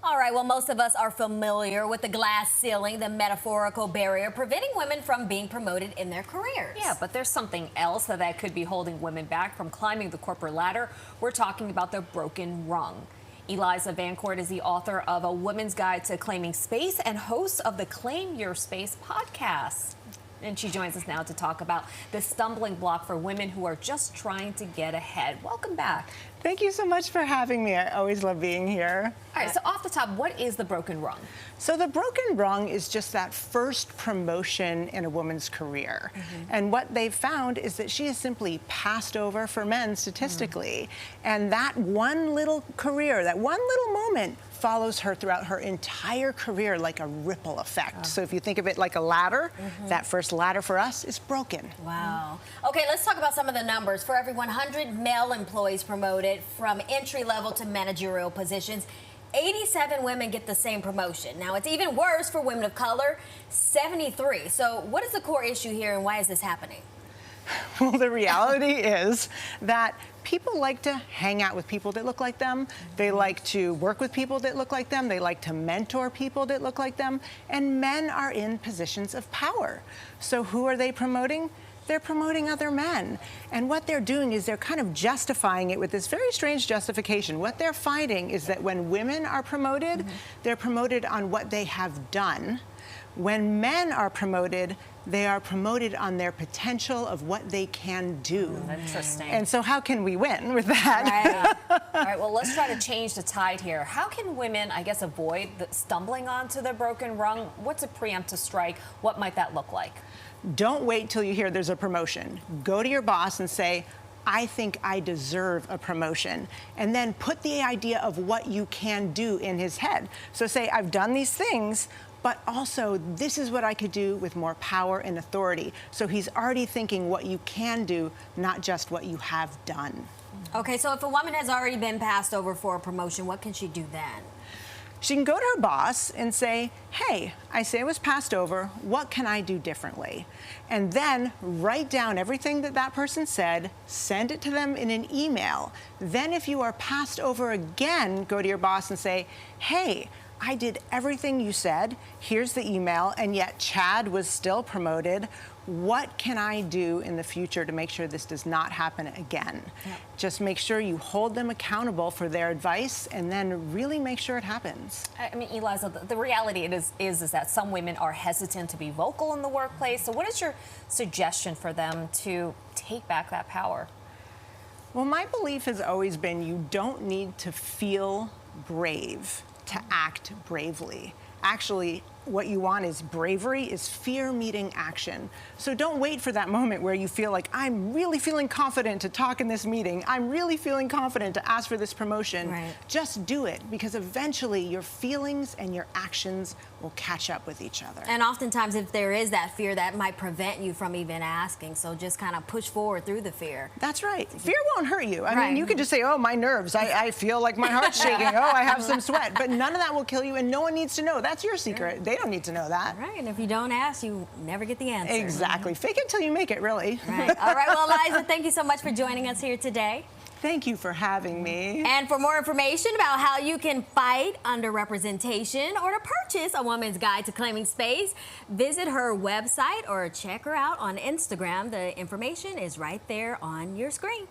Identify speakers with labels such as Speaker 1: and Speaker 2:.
Speaker 1: All right, well, most of us are familiar with the glass ceiling, the metaphorical barrier preventing women from being promoted in their careers.
Speaker 2: Yeah, but there's something else that could be holding women back from climbing the corporate ladder. We're talking about the broken rung. Eliza VanCort is the author of A Woman's Guide to Claiming Space and host of the Claim Your Space podcast. And she joins us now to talk about the stumbling block for women who are just trying to get ahead. Welcome back.
Speaker 3: Thank you so much for having me. I always love being here.
Speaker 2: All right, so off the top, what is the broken rung?
Speaker 3: So the broken rung is just that first promotion in a woman's career. And what they've found is that she is simply passed over for men statistically. And that one little career, that one little moment follows her throughout her entire career like a ripple effect. So if you think of it like a ladder, that first ladder for us is broken.
Speaker 1: Wow. Okay, let's talk about some of the numbers. For every 100 male employees promoted from entry level to managerial positions, 87 women get the same promotion. Now, it's even worse for women of color, 73. So what is the core issue here and why is this happening?
Speaker 3: Well, the reality is that people like to hang out with people that look like them. They like to work with people that look like them. They like to mentor people that look like them. And men are in positions of power. So who are they promoting? They're promoting other men. And what they're doing is they're kind of justifying it with this very strange justification. What they're finding is that when women are promoted, they're promoted on what they have done. When men are promoted, they are promoted on their potential of what they can do.
Speaker 2: Interesting.
Speaker 3: And so how can we win with that?
Speaker 2: Right. All right, well, let's try to change the tide here. How can women, I guess, avoid stumbling onto the broken rung? What's a preemptive strike? What might that look like?
Speaker 3: Don't wait till you hear there's a promotion. Go to your boss and say, I think I deserve a promotion. And then put the idea of what you can do in his head. So say, I've done these things, but also this is what I could do with more power and authority. So he's already thinking what you can do, not just what you have done.
Speaker 1: Okay, so if a woman has already been passed over for a promotion, what can she do then?
Speaker 3: She can go to her boss and say, hey, I say I was passed over, what can I do differently? And then write down everything that that person said, send it to them in an email. Then if you are passed over again, go to your boss and say, hey, I did everything you said, here's the email, and yet Chad was still promoted. What can I do in the future to make sure this does not happen again? Just make sure you hold them accountable for their advice and then really make sure it happens.
Speaker 2: I mean, Eliza, the reality is that some women are hesitant to be vocal in the workplace. So what is your suggestion for them to take back that power?
Speaker 3: Well, my belief has always been you don't need to feel brave to act bravely. Actually, what you want is bravery, is fear meeting action. So don't wait for that moment where you feel like, I'm really feeling confident to talk in this meeting. I'm really feeling confident to ask for this promotion.
Speaker 1: Right.
Speaker 3: Just do it, because eventually your feelings and your actions will catch up with each other.
Speaker 1: And oftentimes, if there is that fear, that might prevent you from even asking. So just kind of push forward through the fear.
Speaker 3: That's right. Fear won't hurt you. I
Speaker 1: Right.
Speaker 3: mean, you can just say, oh, my nerves. I feel like my heart's shaking. Oh, I have some sweat. But none of that will kill you, and no one needs to know. That's your secret. They don't need to know that.
Speaker 1: Right, and if you don't ask, you never get the answer.
Speaker 3: Exactly. Fake it till you make it, really.
Speaker 1: Right. All right, well, Eliza, thank you so much for joining us here today.
Speaker 3: Thank you for having me.
Speaker 1: And for more information about how you can fight underrepresentation or to purchase A Woman's Guide to Claiming Space, visit her website or check her out on Instagram. The information is right there on your screen.